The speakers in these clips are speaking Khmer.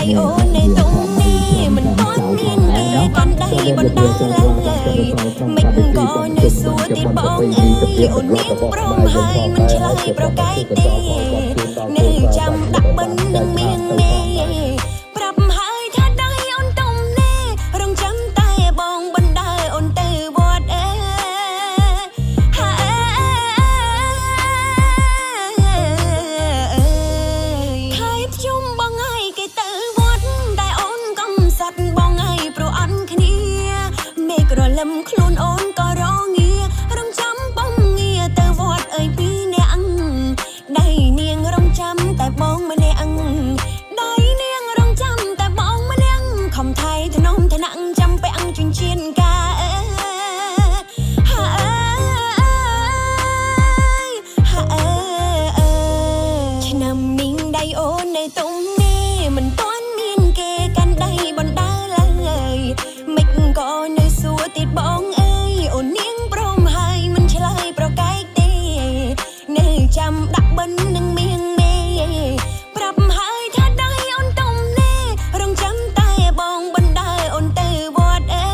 អូននៅតុងនេះមិនទាន់មានគេកាន់ដៃបណ្ដាឡើយមិនក៏នៅសួរទីបងអើយអូននាងព្រមហើយមិនឆ្លើយប្រកែកទេនៅចាំដាក់បិណ្ឌនឹងមៀងមេប្រាប់ហើយថាដៃអូនតុងនេះរងចាំតែបងបណ្ដាអូនទៅវត្តអើលឹមខ្លួនអូនក៏រងារងចាំបងងាទៅវត្តអើយពីអ្នកដៃនាងរងចាំតែបងម្នាក់ដៃនាងរងចាំតែបងម្នាក់ខំថៃថ្នមថ្នាក់ចាំពាក់ចិញ្ចៀនកាឆ្នាំមីងដៃអូននៅតុងនេះមិនទាន់មានគេកាន់ដៃបណ្ដាឡើយមិនក៏នៅសួរទីបងអូននាងព្រមហើយមិនឆ្លើយប្រកែកទេនៅចាំដាក់បិណ្ឌនឹងមៀងមេប្រាប់ហើយថាដៃអូនតុងនេះរងចាំតែបងបណ្ដាអូនទៅវត្តអើ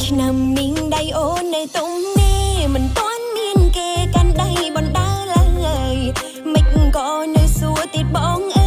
ឆ្នាំមីងដៃអូននៅតុងនេះមិនទាន់មានគេកាន់ដៃបណ្ដាឡើយមិនក៏នៅសួរទីបង